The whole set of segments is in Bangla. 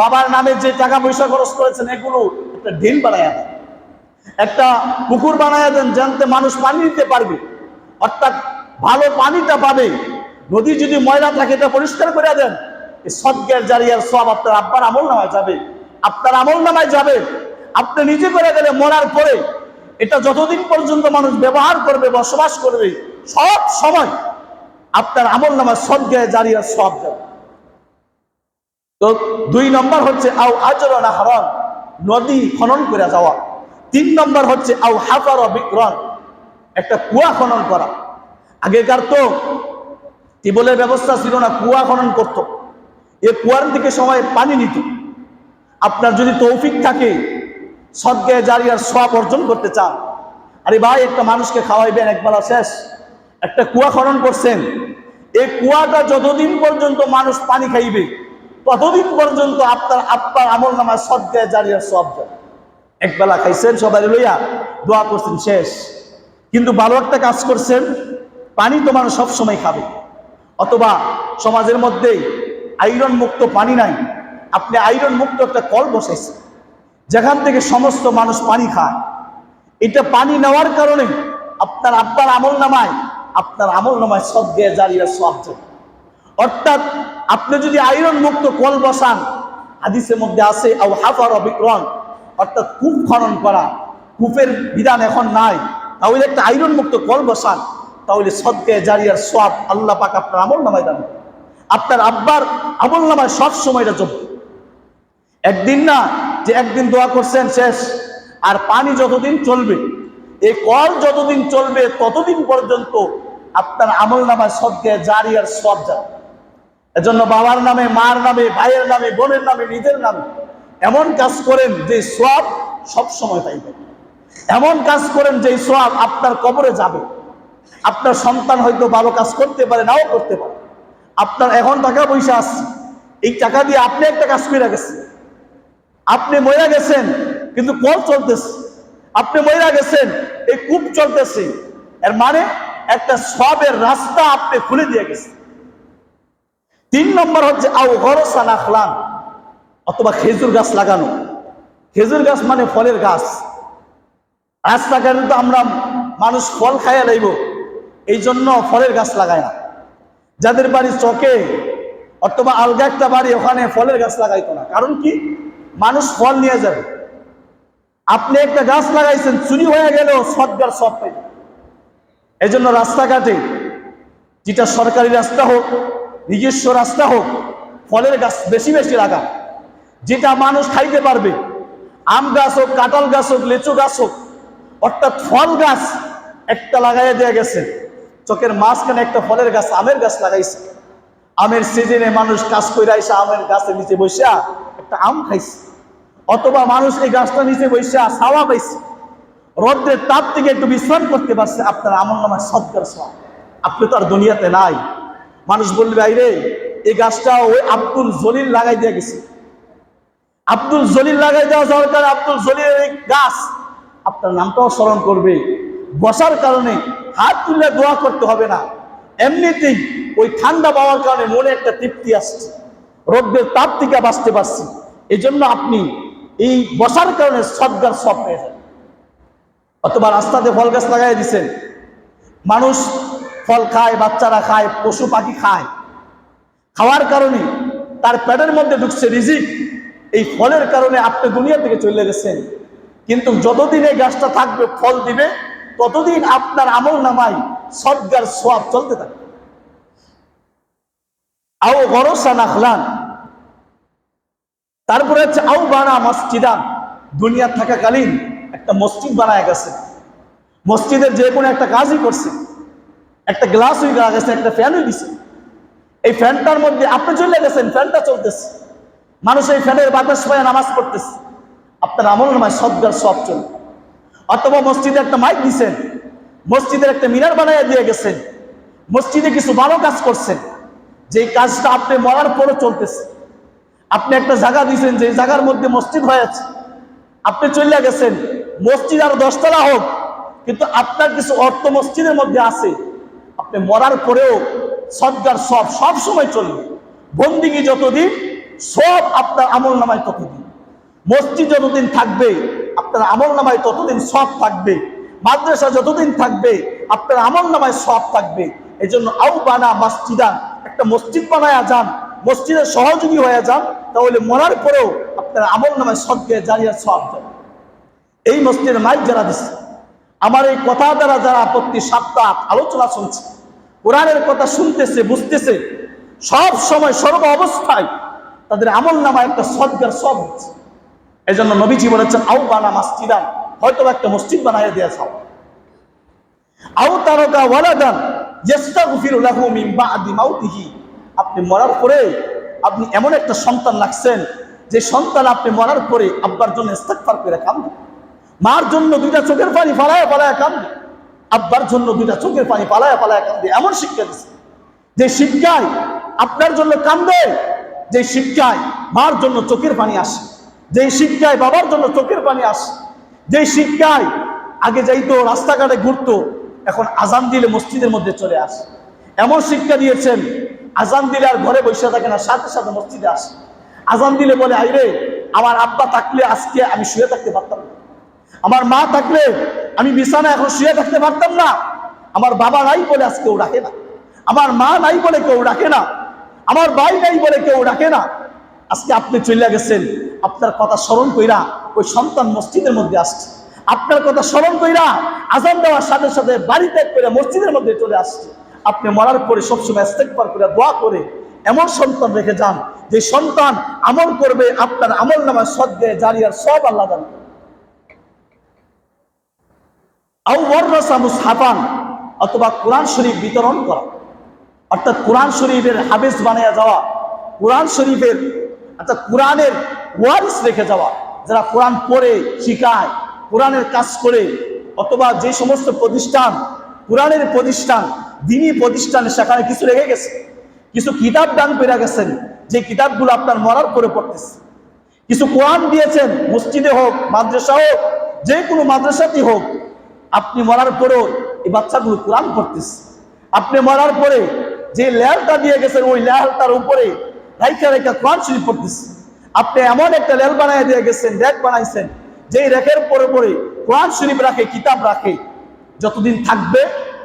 বাবার নামে যে টাকা পয়সা খরচ করেছেন এগুলো একটা ঢিল বানায়া দেন, একটা পুকুর বানায়া দেন, জানতে মানুষ পানি নিতে পারবে, অর্থাৎ ভালো পানিটা পাবে। নদী যদি ময়লা থাকে এটা পরিষ্কার করে দেন, এই সদকায়ে জারিয়ার সওয়াব আপনার আব্বার আমলনামায় যাবে, আপনার আমলনামায় যাবে। আপনি নিজে করে গেলে মরার পরে এটা যতদিন পর্যন্ত মানুষ ব্যবহার করবে, বসবাস করবে, সব সময় আপনার আমলনামায় সদকায়ে জারিয়ার সওয়াব যাবে। তো 2 নম্বর হচ্ছে আও আজরান হারাম, নদী খনন করে যাওয়া। 3 নম্বর হচ্ছে আও হাফার বিকরান, একটা কুয়া খনন করা। আগেকার তো টিউবওয়েলের ব্যবস্থা ছিল না, কুয়া খনন করত। এই কুয়ার দিকে সবাই পানি নিত। আপনার যদি তৌফিক থাকে সদকায়ে জারিয়ার সওয়াব অর্জন করতে চান, আরে ভাই একটা মানুষকে খাওয়াইবেন, একবেলা শেষ, একটা কুয়া খনন করছেন, এই কুয়াটা যতদিন পর্যন্ত মানুষ পানি খাইবে ততদিন পর্যন্ত আপনার আব্বার আমলনামায় সদকায়ে জারিয়ার সওয়াব যাবে। একবেলা খাইছেন, সবাই লইয়া দোয়া করছেন, শেষ। কিন্তু ভালো একটা কাজ করছেন, পানি তো মানুষ সবসময় খাবে। অথবা সমাজের মধ্যে আয়রন মুক্ত পানি নাই, আপনি আয়রন মুক্ত একটা কল বসাইছেন যেখান থেকে সমস্ত মানুষ পানি খায়। এটা পানি নেওয়ার কারণে আপনার আব্বার আমলনামায় সদকায়ে জারিয়ার সওয়াব যাবে। অর্থাৎ আপনি যদি আয়রন মুক্ত কল বসান, হাদিসের মধ্যে আছে আও হাফার বিকরান, অর্থাৎ কূপ খনন করা, কূপের বিধান এখন নাই, তাহলে একটা আয়রন মুক্ত কল বসান, তাহলে সদকায়ে জারিয়ার সওয়াব আল্লাহ পাক আপনার আমলনামায় দান করবেন। আপনার আব্বার আমলনামায় সব সময় এটা চলবে। একদিন না যে একদিন দোয়া করছেন শেষ। আর পানি যতদিন চলবে, এই কল যতদিন চলবে ততদিন পর্যন্ত আপনার আমলনামায় সদকায়ে জারিয়ার সওয়াব যাবে। এজন্য বাবার নামে, মার নামে, ভাইয়ের নামে, বোনের নামে, নিজের নামে এমন কাজ করেন যে সওয়াব সব সময় পাইবেন। এমন কাজ করেন যে সওয়াব আপনার কবরে যাবে। আপনার সন্তান হয়তো ভালো কাজ করতে পারে, নাও করতে পারে। আপনার এখন টাকা পয়সা আছে, এই টাকা দিয়ে আপনি একটা কাজ করে গেছেন। আপনি মরে গেছেন কিন্তু কল চলতেছে, আপনি মরে গেছেন এই কূপ চলতেছে, এর মানে একটা সওয়াবের রাস্তা আপনি খুলে দিয়ে গেছেন। 3 নম্বর হচ্ছে আও গরসা নাখলান, অথবা খেজুর গাছ লাগানো। খেজুর গাছ মানে ফলের গাছ। রাস্তাঘাটে তো আমরা মানুষ ফল খাইয়া লাইব, এই জন্য ফলের গাছ লাগায় না। যাদের বাড়ি চকে অথবা আলগা একটা বাড়ি, ওখানে ফলের গাছ লাগাইতো না। কারণ কি? মানুষ ফল নিয়ে যাবে। আপনি একটা গাছ লাগাইছেন, চুরি হয়ে গেলেও সদকার সওয়াব পাইবেন। এই জন্য রাস্তাঘাটে, যেটা সরকারি রাস্তা হোক, নিজস্ব রাস্তা হোক, ফলের গাছ বেশি বেশি লাগা, যেটা মানুষ খাইতে পারবে। আম গাছ হোক, কাঁঠাল গাছ হোক, লিচু গাছ হোক, অর্থাৎ ফল গাছ একটা লাগাইয়া দেয়া গেছে। চকের মাঝখানে একটা ফলের গাছ, আমের গাছ লাগাইছে। আমের সিজনে মানুষ কাজ করে আইসা আমের গাছের নিচে বসা একটা আম খাইছে, অথবা মানুষ এই গাছটা নিচে বসা ছাওয়া পাইছে, রোদ্রের তাপ থেকে একটু বিশ্রাম করতে পারছে। আপনার আমলনামায় সদকার সওয়াব। আপনি তো আর দুনিয়াতে নাই। মানুষ বলবে ভাইরে এই গাছটা ওই আব্দুল জলিল লাগাই দিয়ে গেছে, আব্দুল জলিল লাগাই দেওয়া দরকার। আব্দুল জলিলের এই গাছ আপনার নামটাও স্মরণ করবে। বসার কারণে হাত তুলে দোয়া করতে হবে না, এমনিতেই ওই ঠান্ডা পাওয়ার কারণে মনে একটা তৃপ্তি আসছে, রোদ্রের তাপ থেকে বাঁচতে পারছি। এই জন্য আপনি এই বসার কারণে সদকার সওয়াব পেয়ে যাবেন। অথবা রাস্তাতে ফল গাছ লাগাই দিচ্ছেন, মানুষ ফল খায়, বাচ্চারা খায়, পশু পাখি খায়। খাওয়ার কারণে তার পেটের মধ্যে ঢুকছে রিজিক। এই ফলের কারণে আপনি দুনিয়া থেকে চলে গেছেন, কিন্তু যতদিন এই গাছটা থাকবে, ফল দিবে, ততদিন আপনার আমলনামায় সদকার সওয়াব চলতে থাকবে। আও গরসা নাখলান, তারপরে হচ্ছে আও বানা মসজিদান, দুনিয়া থাকাকালীন একটা মসজিদ বানায় গেছে। মসজিদের যে কোনো একটা কাজই করছে, একটা গ্লাস হয়ে গেছে, একটা ফ্যান হয়ে গেছে। এই ফ্যানটার মধ্যে আপনি চলে গেছেন, ফ্যানটা চলতেছে, মানুষ এই ফ্যানের বাতাস পায় নামাজ পড়তেছে, আপনার আমলনামায় সদকার সওয়াব চলবে। অথবা মসজিদে একটা মাইক দিচ্ছেন, মসজিদের একটা মিনার বানাইয়া দিয়ে গেছেন, মসজিদে কিছু ভালো কাজ করছেন, যে কাজটা আপনি মরার পরও চলতেছে। আপনি একটা জায়গা দিয়েছেন, যে জায়গার মধ্যে মসজিদ হয়ে আছে, আপনি চলে গেছেন, মসজিদ আর 10 তলা হোক, কিন্তু আপনার কিছু অর্থ মসজিদের মধ্যে আছে, আপনি মরার পরেও সদকার সওয়াব সব সময় চলবে। বন্দিগি যতদিন সব আপনার আমল নামায় ততদিন। মসজিদ যতদিন থাকবে আপনার আমল নামায় ততদিন সব থাকবে। মাদ্রাসা যতদিন থাকবে আপনার আমল নামায় সব থাকবে। এই জন্য আউ বানা মসজিদান, একটা মসজিদ বানায়া যান, মসজিদের সহযোগী হয়ে যান, তাহলে মরার পরেও আপনার আমল নামায় সদকে জারিয়া সব যাবে। এই মসজিদের মাইক যারা দিচ্ছে, আমার এই কথা দ্বারা যারা প্রতি সপ্তাহ আলোচনা শুনছে, কোরআনের কথা শুনতেছে, বুঝতেছে, সব সময় সর্ব অবস্থায় তাদের আমল নামায় একটা সদকার সব হচ্ছে। এই জন্য নবীজি বলেছেন আউ বানা মসজিদান, হয়তো একটা মসজিদ বানাইয়া দেয়া যাও। আউ তারাকা ওয়ালাদান ইস্তাগফিরু লাহু মিন বাদি মাউতিহি, আপনি মরার পরে আপনি এমন একটা সন্তান রাখছেন যে সন্তান আপনি মরার পরে আব্বার জন্য ইস্তেগফার করে কাঁদে, মার জন্য দুইটা চোখের পানি ফালায়া ফালায়া কাঁদে, আব্বার জন্য দুইটা চোখের পানি ফালায়া ফালায়া কাঁদে। এমন শিক্ষা দিচ্ছে যে শিক্ষায় আপনার জন্য কান্দে, যে শিক্ষায় মার জন্য চোখের পানি আসে, যে শিক্ষায় বাবার জন্য চোখের পানি আসে, যে শিক্ষায় আগে যাইতো রাস্তাঘাটে ঘুরতো, এখন আজান দিলে মসজিদের মধ্যে চলে আসে। এমন শিক্ষা দিয়েছেন আজান দিলে আর ঘরে বসে থাকে না, সাথে সাথে মসজিদে আসে। আজান দিলে বলে আইরে আমার আব্বা থাকলে আজকে আমি শুয়ে থাকতে পারতাম না, আমার মা থাকলে আমি বিছানা এখন শুয়ে থাকতে পারতাম না, আমার বাবা নাই বলে আজকে কেউ ডাকে না, আমার মা নাই বলে কেউ ডাকে না, আমার ভাই নাই বলে কেউ ডাকে না। আজকে আপনি চলে গেছেন, আপনার কথা স্মরণ কইরা ওই সন্তান মসজিদের মধ্যে আসছে, আপনার কথা স্মরণ কইরা আজান দেওয়ার সাথে সাথে বাড়ি ত্যাগ করে মসজিদের মধ্যে চলে আসছে। আপনি মরার পরে সবসময় ইস্তেগফার করে দোয়া করে এমন সন্তান রেখে যান যে সন্তান আমল করবে, আপনার আমল নামায় সদকে জারিয়ার সব আল্লাহ দান। আউ ওয়াররাসা মুসহাফান, অথবা কোরআন শরীফ বিতরণ করা, অর্থাৎ কোরআন শরীফের হাফেজ বানায়া যাওয়া, কোরআন শরীফের অর্থাৎ কোরআনের ওয়ারিস রেখে যাওয়া, যারা কোরআন পড়ে শিখায়, কোরআনের কাজ করে, অথবা যে সমস্ত প্রতিষ্ঠান কোরআনের প্রতিষ্ঠান, দ্বীনি প্রতিষ্ঠান, সেখানে কিছু রেখে গেছে, কিছু কিতাব দান করে গেছেন, যে কিতাবগুলো আপনার মরার পরে পড়তেছে। কিছু কোরআন দিয়েছেন, মসজিদে হোক, মাদ্রাসা হোক, যে কোনো মাদ্রাসাতেই হোক, আপনি মরার পরেও এই বাচ্চাগুলো কোরআন পড়তেছে। আপনি মরার পরে যে লেয়ালটা দিয়ে গেছেন ওই লেয়ালটার উপরে রাইখা রাইখা কোরআন শরীফ পড়তেছে। আপনি এমন একটা লেয়াল বানায় দিয়ে গেছেন, র‍্যাক বানাইছেন, যেই র‍্যাকের পরে পরে কোরআন শরীফ রাখে, কিতাব রাখে। যতদিন থাকবে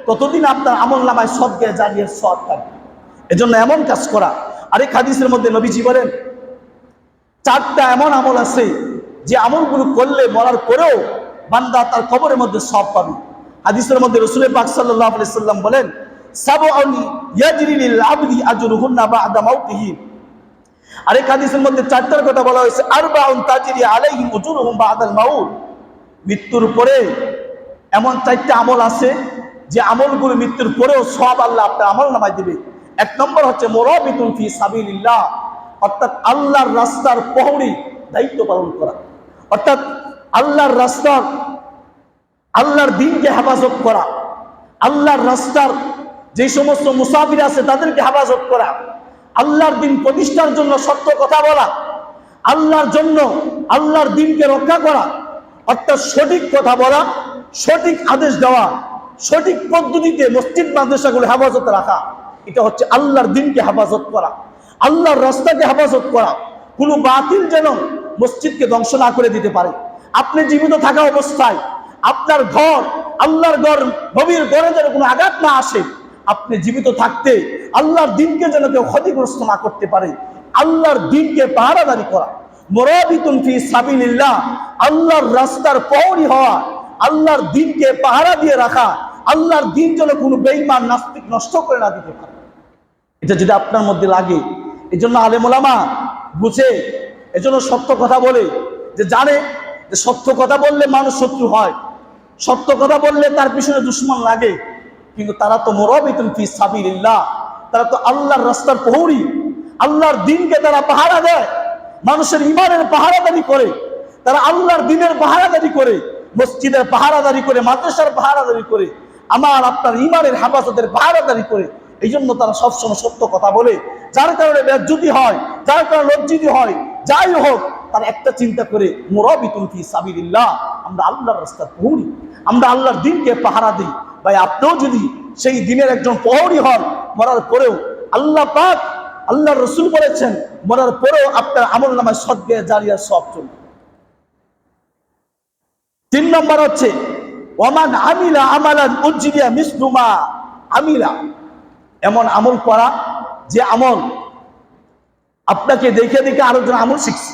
ততদিন আপনার আমল নামায় সদকে জারিয়ার সওয়াব থাকবে। এজন্য এমন কাজ করা। আরেক হাদিসের মধ্যে নবীজি বলেন 4টা এমন আমল আছে যে আমলগুলো করলে মরার পরেও বান্দা তার কবরের মধ্যে সওয়াব পাবে। হাদিসের মধ্যে রাসূল পাক সাল্লাল্লাহু আলাইহি সাল্লাম বলেন সাবউন ইয়াজরি লিল আবদি আজরুহুন্না বা'দা মাউতিহি। আরেক হাদিসের মধ্যে 4টার কথা বলা হয়েছে আরবাউন তাজরি আলাইহিম উজুরুহুম বা'দাল মাউত। মৃত্যুর পরে এমন 4টা আমল আছে যে আমলগুলো মৃত্যুর পরেও সওয়াব আল্লাহ আপনার আমল নামায় দিবে। 1 নম্বর হচ্ছে মুরাবিতুন ফি সাবিলিল্লাহ, অর্থাৎ আল্লাহর রাস্তার প্রহরী, দায়িত্ব পালন করা, অর্থাৎ আল্লাহর রাস্তার, আল্লাহর দ্বীনকে হেফাজত করা, আল্লাহর রাস্তার যে সমস্ত মুসাফির আছে তাদেরকে হেফাজত করা, আল্লাহর দ্বীন প্রতিষ্ঠার জন্য সত্য কথা বলা, আল্লাহর জন্য আল্লাহর দ্বীনকে রক্ষা করা, অর্থাৎ সঠিক কথা বলা, সঠিক আদেশ দেওয়া, সঠিক পদ্ধতিতে মসজিদ মাদ্রাসাগুলো হেফাজত রাখা। এটা হচ্ছে আল্লাহর দ্বীনকে হেফাজত করা, আল্লাহর রাস্তাকে হেফাজত করা। কোনো বাতিল যেন মসজিদকে ধ্বংস না করে দিতে পারে। আপনি জীবিত থাকা অবস্থায় আপনার ঘর, আল্লাহর ঘর, নবীর ঘরে যেন কোনো আঘাত না আসে, আপনি জীবিত থাকতে আল্লাহর দ্বীনকে যেন কেউ ক্ষতিগ্রস্ত না করতে পারে, আল্লাহর দ্বীনকে পাহারাদারি করা। মুরাবিতুন ফি সাবিলিল্লাহ, আল্লাহর রাস্তার প্রহরী হওয়া, আল্লাহর দ্বীনকে পাহারা দিয়ে রাখা, আল্লাহর দ্বীন যেন কোনো বেঈমান নাস্তিক নষ্ট করে না দিতে পারে। এটা যদি আপনার মধ্যে লাগে, এই জন্য আলেম ওলামা বুঝে, এজন্য সত্য কথা বলে, যে জানে যে সত্য কথা বললে মানুষ শত্রু হয়, সত্য কথা বললে তার পিছনে দুশমন লাগে, কিন্তু তারা তো মুরাবিতুন ফি সাবিলিল্লাহ, তারা তো আল্লাহর রাস্তার প্রহরী, আল্লাহর দ্বীনকে তারা পাহারা দেয়, মানুষের ঈমানের পাহারাদারি করে, তারা আল্লাহর দ্বীনের পাহারাদারি করে, মসজিদের পাহারাদারি করে, মাদ্রাসার পাহারাদারি করে, আমার আপনার ঈমানের হেফাজতের পাহারাদারি করে। এই জন্য তারা সবসময় সত্য কথা বলে, যার কারণে বেজ্জতি হয়, যার কারণে লজ্জিত হয়, যাই হোক, তারা একটা চিন্তা করে মুরাবিতুন ফি সাবিলিল্লাহ, আমরা আল্লাহর রাস্তার প্রহরী, আমরা আল্লাহর দ্বীনকে পাহারা দিই। ভাই আপনিও যদি সেই দ্বীনের একজন প্রহরী হন, মরার পরেও আল্লাহ পাক আল্লাহ রসুল বলেছেন মরার পরেও আপনার আমল নামায় সদকায়ে জারিয়ার সওয়াব চলবে। 3 নম্বর হচ্ছে ওমান আমিলা আমালান উজরিয়া মিসলু মা আমিলা, এমন আমল করা যে আমল আপনাকে দেখে দেখে আরেকজন আমল শিখছে।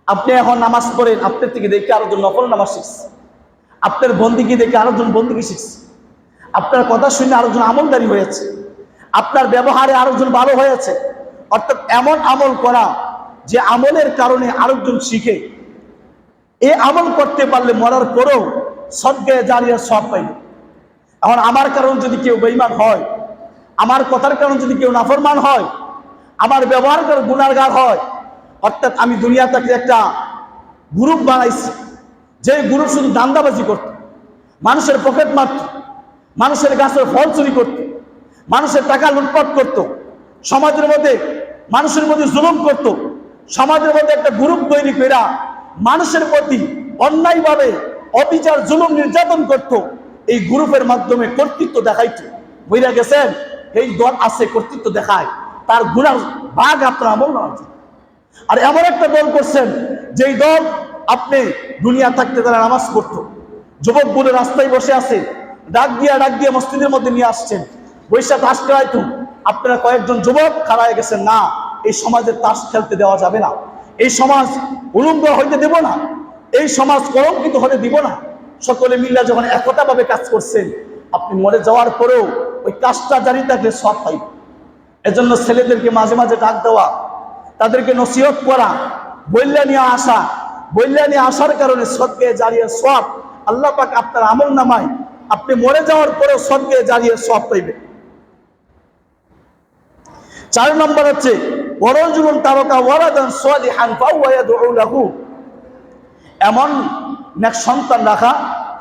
আপনি এখন নামাজ পড়েন, আপনার থেকে দেখে আরেকজন নফল নামাজ শিখছে। আপনার বন্দিকে দেখে আরেকজন বন্দিকে শিখছে। আপনার কথা শুনে আরেকজন আমলদারি হয়েছে। আপনার ব্যবহারে আরেকজন ভালো হয়েছে। অর্থাৎ এমন আমল করা যে আমলের কারণে আরেকজন শিখে। এই আমল করতে পারলে মরার পরেও সদকায়ে জারিয়ার সওয়াব পাইবে। এখন আমার কারণে যদি কেউ বেঈমান হয়, আমার কথার কারণে যদি কেউ নাফরমান হয়, আমার ব্যবহার করে গুনাহগার হয়, অর্থাৎ আমি দুনিয়াটাকে একটা গ্রুপ বানাইছি, যে গ্রুপ শুধু দান্দাবাজি করত, মানুষের পকেট মারত, মানুষের গাছের ফল চুরি করত, মানুষের টাকা লুটপাট করত, সমাজের মধ্যে মানুষের মধ্যে জুলুম করত, সমাজের মধ্যে একটা গ্রুপ তৈরি করে মানুষের প্রতি অন্যায়ভাবে অবিচার জুলুম নির্যাতন করত। এই গ্রুপের মাধ্যমে কর্তৃত্ব দেখাইতো। বুঝা গেছেন? এই দল আছে কর্তৃত্ব দেখায়, তার গুনার ভাগ আপনার আমল না। আর এমন একটা দল করছেন যেই দল আপনি দুনিয়া থাকতে তারা নামাজ পড়তো, যুবকগুলো রাস্তায় বসে আছে, ডাক দিয়ে মসজিদের মধ্যে নিয়ে আসছেন, বৈশা তাস খেলাইতো। আপনারা কয়েকজন যুবক খাড়ায় গেছেন, না এই সমাজে তাস খেলতে দেওয়া যাবে না, এই সমাজ উলঙ্গ হইতে দেব না, এই সমাজ কলঙ্কিত হতে দিব না। সকলে মিলে যখন একতা ভাবে কাজ করছেন, আপনি মরে যাওয়ার পরেও ওই কাজটা জারি থাকলে সওয়াব পাইবেন। এজন্য ছেলেদেরকে মাঝে মাঝে ডাক দেওয়া, তাদেরকে নসিহত করা, বইল্লা নিয়ে আসার কারণে সদকায়ে জারিয়ার সওয়াব আল্লাহ পাক আপনার আমল নামায় আপনি মরে যাওয়ার পরেও সদকায়ে জারিয়ার সওয়াব পাইবেন। 4 নম্বর হচ্ছে ওয়ারাজুলুন তারাকা ওয়ালাদান সালিহান ফাহুয়া ইয়াদউ লাহু, এমন নেক সন্তান রাখা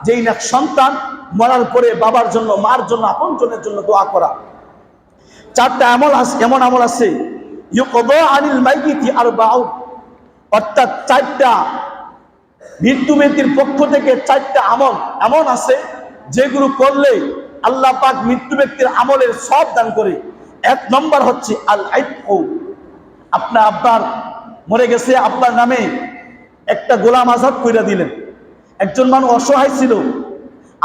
যেই নেক সন্তান মরার পরে বাবার জন্য, মার জন্য, আপনজনের জন্য দোয়া করা। 4টা এমন আমল আছে ইউকদা আনিল মাইয়িতি আরবাউ, অর্থাৎ 4টা মৃত্যু ব্যক্তির পক্ষ থেকে 4টা আমল এমন আছে যেগুলো করলে আল্লাহ পাক মৃত্যু ব্যক্তির আমলের সওয়াব দান করে। 1 নম্বর হচ্ছে আল আইকু, আপনার আব্বার মরে গেছে, আপনার নামে একটা গোলাম আজাদ কইরা দিলেন। একজন মানুষ অসহায় ছিল,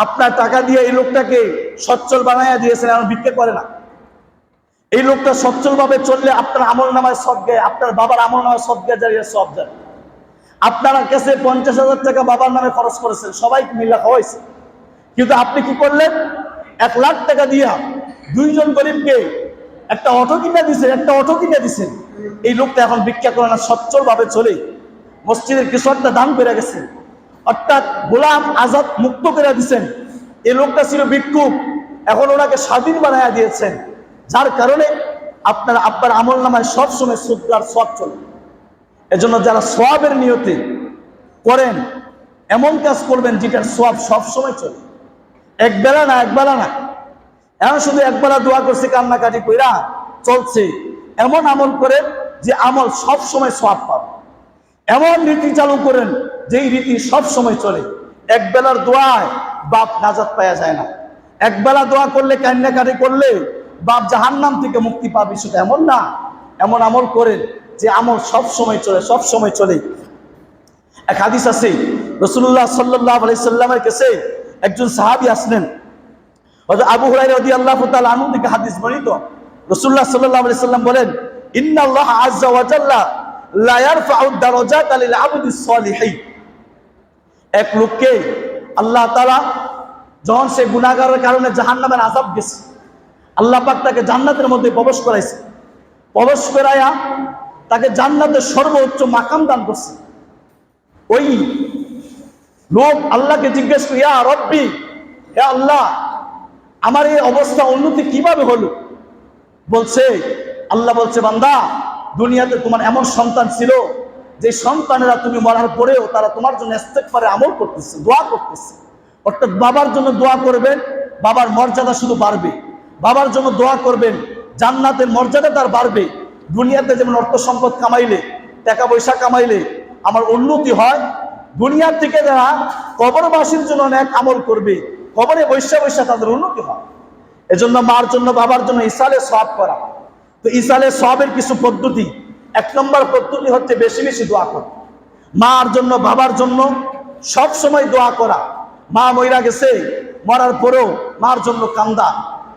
আপনার টাকা দিয়ে এই লোকটাকে সচ্ছল বানাইয়া দিয়েছেন, এখন ভিক্ষা করে না। এই লোকটা সচ্ছলভাবে চললে আপনার আমল নামায় সদকায়ে, আপনার বাবার আমল নামায় সদকায়ে জারিয়ার সওয়াব যায়। আপনার কাছে 50,000 টাকা বাবার নামে খরচ করেছেন, সবাইকে মিল্লা খাওয়াইছে, কিন্তু আপনি কি করলেন? 1 লাখ টাকা দিয়া 2 জন গরিবকে একটা অটো কিনে দিছেন। এই লোকটা এখন ভিক্ষা করে না, সচ্ছলভাবে চলে, মসজিদের কিছু একটা দান করে গেছে, অর্থাৎ গোলাম আজাদ মুক্ত করে দিচ্ছেন। এই লোকটা ছিল ভিক্ষুক, এখন ওনাকে স্বাধীন বানাইয়া দিয়েছেন, যার কারণে আপনার আব্বার আমল নামায় সবসময় সুদগার সওয়াব চলে। এজন্য যারা সওয়াবের নিয়তে করেন, এমন কাজ করবেন যেটার সওয়াব সবসময় চলে, একবেলা না। এখন শুধু একবেলা দোয়া করছে, কান্নাকাটি কইরা চলছে, এমন আমল করেন যে আমল সব সময় সওয়াব পাবে। এমন রীতি চালু করেন যেই রীতি সব সময় চলে। একবেলার দোয়ায় বাপ নাজাত পাওয়া যায় না, একবেলা দোয়া করলে, কান্নাকাটি করলে বাপ জাহান্নাম থেকে মুক্তি পাবে, সেটা এমন না। এমন আমল করেন যে আমল সব সময় চলে। এক হাদিস আছে, রাসূলুল্লাহ সাল্লাল্লাহু আলাইহি সাল্লামের কাছে একজন সাহাবী আসলেন, হযরত আবু হুরায়রা রাদিয়াল্লাহু তাআলা আনহু থেকে হাদিস বর্ণিত। রাসূলুল্লাহ সাল্লাল্লাহু আলাইহি সাল্লাম বলেন, ইন্নাল্লাহ আযজা ওয়া জাল্লা লা ইয়ারফাউ দারাজাতা লিল আবদিস সালিহি, এক লোককে আল্লাহ তাআলা যখন সে গুনাহগারের কারণে জাহান্নামের আযাব গেছে, আল্লাহ পাক তাকে জান্নাতের মধ্যে প্রবেশ করাইছে, প্রবেশ করায়া তাকে জান্নাতের সর্বোচ্চ মাকাম দান করছে। ওই লোক আল্লাহকে জিজ্ঞেস করে, ইয়া রব্বি, হে আল্লাহ, আমার এই অবস্থা উন্নতি কিভাবে হলো? আল্লাহ বলছে, বান্দা, দুনিয়াতে তোমার এমন সন্তান ছিল যে সন্তানেরা তুমি মরার পরেও তারা তোমার জন্য ইস্তেগফারে আমল করতেছে, দোয়া করতেছে। অর্থাৎ বাবার জন্য দোয়া করবেন, বাবার মর্যাদা শুধু বাড়বে। বাবার জন্য দোয়া করবেন, জান্নাতের মর্যাদা তার বাড়বে। দুনিয়াতে যেমন অর্থ সম্পদ কামাইলে, টাকা পয়সা কামাইলে আমার উন্নতি হয়, দুনিয়ার থেকে যারা কবরবাসীর জন্য অনেক আমল করবে, কবরে বৈশা তাদের উন্নতি হয়। এজন্য মার জন্য, বাবার জন্য ইসালে সওয়াব করা, তো ইসালে সবের কিছু পদ্ধতি। 1 নম্বর পদ্ধতি হচ্ছে বেশি বেশি দোয়া করা। মার জন্য বাবার জন্য সব সময় দোয়া করা। মা মইরা গেছে, মরার পরেও মার জন্য কান্দা,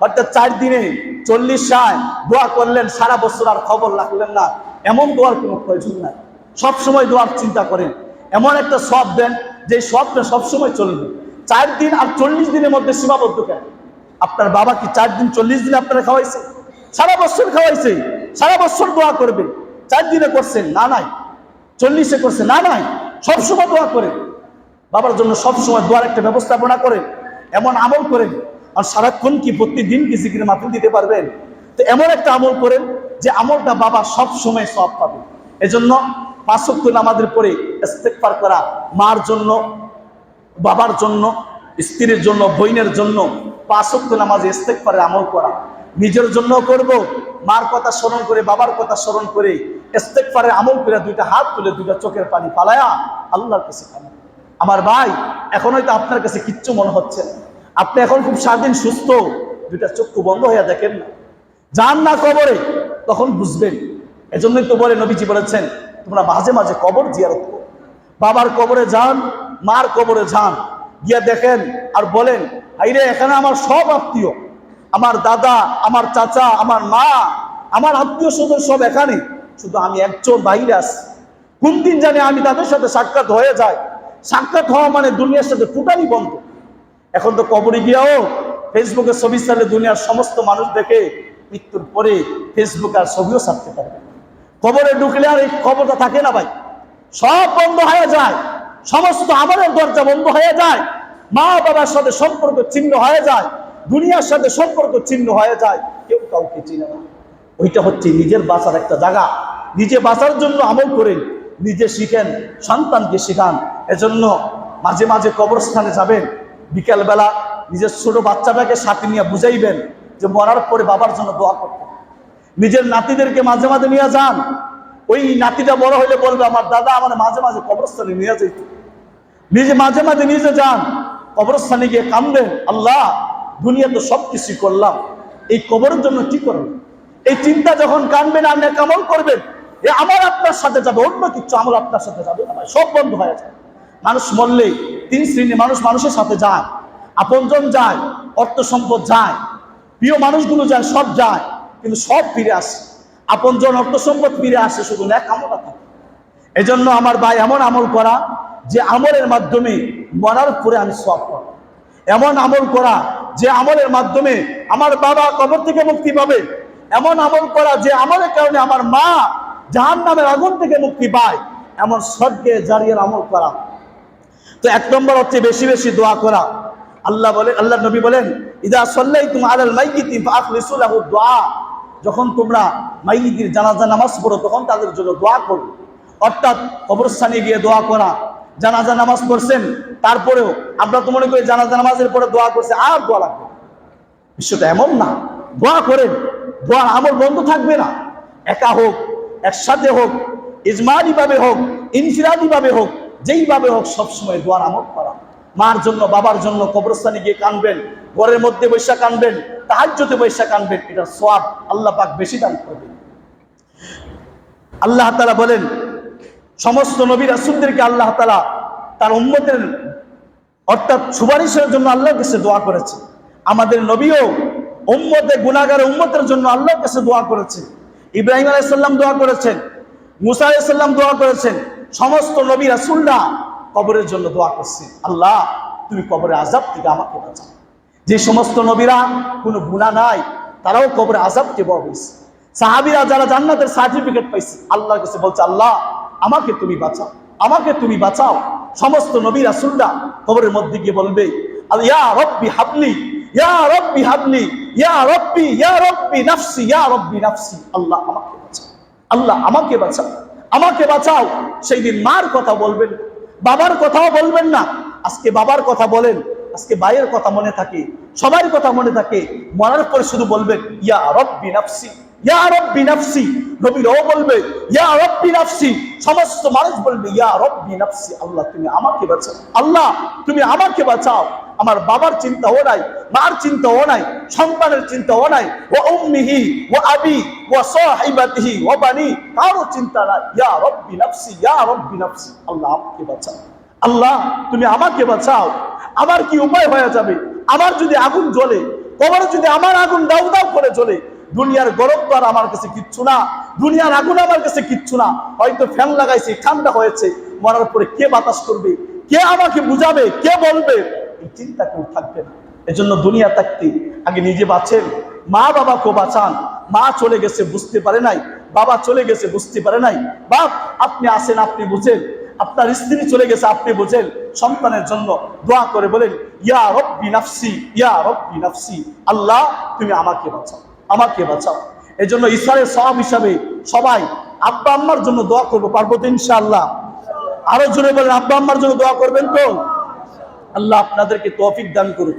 অর্থাৎ 4 দিনে 40 সাল দোয়া করলেন, সারা বছর আর খবর রাখলেন না, এমন দোয়ার কোনো প্রয়োজন নাই। সব সময় দোয়ার চিন্তা করেন, এমন একটা সব দেন যে সবটা সবসময় চলবে। 4 দিন আর 40 দিনের মধ্যে সীমাবদ্ধ কেন? আপনার বাবা কি 4 দিন 40 দিন আপনারা খাওয়াইছে? সারা বছর খাওয়াইছে, সারা বছর দোয়া করবে। 4 দিনে করছেন না, নাই 40-এ করছেন না, নাই সবসময় দোয়া করেন। বাবার জন্য সবসময় দোয়ার একটা ব্যবস্থাপনা করেন, এমন আমল করেন। আর সারাক্ষণ কি প্রতিদিন কি জিকির মাহফিল দিতে পারবেন? তো এমন একটা আমল করেন যে আমলটা বাবা সব সময় সওয়াব পাবে। এজন্য 5 ওয়াক্ত নামাজের পরে ইস্তেগফার করা, মার জন্য, বাবার জন্য, স্ত্রীর জন্য, বোনের জন্য 5 ওয়াক্ত নামাজে ইস্তেগফারের আমল করা। নিজের জন্য করব, মার কথা স্মরণ করে, বাবার কথা স্মরণ করে ইস্তেগফারের আমল করে 2টা হাত তুলে 2টা চোখের পানি ফালায়া আল্লাহর কাছে কান্না। আমার ভাই, এখন হয়তো আপনার কাছে কিচ্ছু মনে হচ্ছে না, আপনি এখন খুব স্বাধীন সুস্থ, 2টা চক্ষু বন্ধ হয়ে দেখেন না, যান না কবরে, তখন বুঝবেন। এজন্যই তো বলে, নবীজি বলেছেন তোমরা মাঝে মাঝে কবর জিয়ারত করো। বাবার কবরে যান, মার কবরে যান, গিয়া দেখেন আর বলেন, আইরে এখানে আমার সব আত্মীয়, আমার দাদা, আমার চাচা, আমার মা, আমার আত্মীয় স্বজন সব এখানে, শুধু আমি একজন বাইরে আছি। কোন দিন জানি আমি তাদের সাথে সাক্ষাৎ হয়ে যায়। সাক্ষাৎ হওয়া মানে দুনিয়ার সাথে টোটালি বন্ধ। এখন তো কবরে গিয়াও ফেসবুকে ছবি ছাড়লে দুনিয়ার সমস্ত মানুষ দেখে, মৃত্যুর পরে ফেসবুক আর ছবিও ছাড়তে পারবে। কবরে ঢুকলে আর এই খবরটা থাকে না ভাই, সব বন্ধ হয়ে যায়, সমস্ত আমলের দরজা বন্ধ হয়ে যায়, মা বাবার সাথে সম্পর্ক ছিন্ন হয়ে যায়, দুনিয়ার সাথে সম্পর্ক ছিন্ন হয়ে যায়, কেউ কাউকে চিনে না। ওইটা হচ্ছে নিজের বাঁচার একটা জায়গা। নিজে বাঁচার জন্য আমল করেন, নিজে শিখেন, সন্তানকে শিখান। এজন্য মাঝে মাঝে কবরস্থানে যাবেন, বিকেলবেলা নিজের ছোট বাচ্চাটাকে সাথে নিয়ে বুঝাইবেন যে মরার পরে বাবার জন্য দোয়া করতে। নিজের নাতিদেরকে মাঝে মাঝে নিয়ে যান, ওই নাতিটা বড় হইলে বলবে আমার দাদা আমার মাঝে মাঝে কবরস্থানে নিয়ে যেত। নিজে মাঝে মাঝে নিজে যান, কবরস্থানে গিয়ে কাঁদবেন, আল্লাহ দুনিয়া তো সব কিছু করলাম, এই কবরের জন্য কি করবেন? এই চিন্তা যখন কাঁদবেন আর নেক আমল করবেন, এ আমার আপনার সাথে যাবে, অন্য কিছু আমল আপনার সাথে যাবে না, সব বন্ধ হয়ে যায়। মানুষ মরলে 3 শ্রেণীর মানুষ মানুষের সাথে যায়, আপনজন যায়, অর্থ সম্পদ যায়, প্রিয় মানুষগুলো যায়, সব যায়, কিন্তু সব ফিরে আসে। আপনজন, অর্থ সম্পদ ফিরে আসে, শুধু নেক আমল থাকে। এজন্য আমার ভাই, এমন আমল করা যে আমলের মাধ্যমে মরার পরে আমি সওয়াব পাব। এমন আমল করা যে আমলের মাধ্যমে আমার বাবা কবর থেকে মুক্তি পাবে। এমন আমল করা যে আমলের কারণে আমার মা জাহান্নামের আগুন থেকে মুক্তি পায়। এমন সদকে জারিয়ার আমল করা। তো 1 নম্বর হচ্ছে বেশি বেশি দোয়া করা। আল্লাহ বলে, আল্লাহ নবী বলেন, ইদা সাল্লাইতুম আলাল মাইয়িতি ফাআখলিসু লাহু দুআ। যখন তোমরা মাইয়িতের জানাজা নামাজ পড়ো, তখন তাদের জন্য দোয়া করো। অর্থাৎ কবরস্থানে গিয়ে দোয়া করা। জানাজা নামাজ পড়ছেন, তারপরেও আমরা তো মনে করি জানাজা নামাজের পরে দোয়া করছে আর দোয়া লাগবে, বিষয়টা এমন না। দোয়া করেন, দোয়ার আমল বন্ধ থাকবে না। একা হোক, একসাথে হোক, ইজমালি ভাবে হোক, ইনফিরাদি ভাবে হোক, যেইভাবে হোক, সবসময় দোয়ার আমল করা। মার জন্য, বাবার জন্য কবরস্থানে গিয়ে কাঁদবেন, ঘরের মধ্যে বৈশা কাঁদবেন, তাহাজ্জুদে বৈশা কাঁদবেন, এটার সওয়াব আল্লাহ পাক বেশি দান করবেন। আল্লাহ তাআলা বলেন, সমস্ত নবী রাসূলদেরকে আল্লাহ তাআলা তার উম্মতের অর্থাৎ সুপারিশের জন্য আল্লাহর কাছে দোয়া করেছে। আমাদের নবীও উম্মতে গুনাহগার উম্মতের জন্য আল্লাহর কাছে দোয়া করেছেন। ইব্রাহিম আলাইহিস সালাম দোয়া করেছেন, মুসা আলাইহিস সালাম দোয়া করেছেন। সমস্ত নবী রাসূলরা কবরের জন্য দোয়া করছে, আল্লাহ তুমি কবরের আযাব থেকে আমাকে বাঁচাও। যে সমস্ত নবীরা কোনো গুনাহ নাই, তারাও কবরের আযাব থেকে বাঁচাইছে। সাহাবীরা যারা জান্নাতের সার্টিফিকেট পাইছে, আল্লাহর কাছে বলছে, আল্লাহ আমাকে তুমি বাঁচাও, আমাকে তুমি বাঁচাও। সমস্ত নবী রাসূলরা কবরের মধ্যে গিয়ে বলবে, ইয়া রাব্বি হাবলি, ইয়া রাব্বি হাবলি, ইয়া রাব্বি নাফসি, ইয়া রাব্বি নাফসি। আল্লাহ আমাকে বাঁচাও, আল্লাহ আমাকে বাঁচাও, আমাকে বাঁচাও। সেই দিন মার কথা বলবেন, বাবার কথাও বলবেন না। আজকে বাবার কথা বলেন, আজকে ভাইয়ের কথা মনে থাকে, সবার কথা মনে থাকে। মরার পরে শুধু বলবেন, ইয়া রাব্বি নাফসি, ইয়া রাব্বি নাফসি। নবীরাও বলবে, ইয়া রাব্বি নাফসি। সমস্ত মানুষ বলবে, ইয়া রাব্বি নাফসি, আল্লাহ তুমি আমাকে বাঁচাও, আল্লাহ তুমি আমাকে বাঁচাও। আমার বাবার চিন্তাও নাই, মার চিন্তাও নাই, সন্তানের চিন্তাও নাই, ওয়া উম্মিহি ওয়া আবি ওয়া সাহিবাতিহি ওয়া বানি, কারো চিন্তা নাই। ইয়া রব্বি নাফসি, ইয়া রব্বি নাফসি, আল্লাহ আমাকে বাঁচাও, আল্লাহ তুমি আমাকে বাঁচাও। আমার কি উপায় হয়ে যাবে? আমার যদি আগুন জ্বলে, কবরে যদি আমার আগুন দাউ দাউ করে জ্বলে, দুনিয়ার গরম তো আর আমার কাছে কিচ্ছু না, দুনিয়ার আগুন আমার কাছে কিচ্ছু না। হয়তো ফ্যান লাগাইছি, ঠান্ডা হয়েছে, মরার পরে কে বাতাস করবে, কে আমাকে বুঝাবে, কে বলবে, এই চিন্তা কেউ থাকবে না। এজন্য দুনিয়া থাকতে আগে নিজে বাঁচেন, মা বাবাকে বাঁচান। মা চলে গেছে বুঝতে পারে নাই, বাবা চলে গেছে বুঝতে পারে নাই, বাপ আপনি আসেন, আপনি বুঝেন, আপনার স্ত্রী চলে গেছে আপনি বুঝেন। সন্তানের জন্য দোয়া করে বলেন, ইয়া রব্বি নাফসি, ইয়া রব্বি নাফসি, আল্লাহ তুমি আমাকে বাঁচাও, আমাকে বাঁচাও। এই জন্য ঈশ্বরের সওয়াব হিসাবে সবাই আব্বা আম্মার জন্য দোয়া করবো, পারবো তো ইনশাআল্লাহ? আরো জোরে বলেন, আব্বা আম্মার জন্য দোয়া করবেন তো? আল্লাহ আপনাদেরকে তৌফিক দান করুন।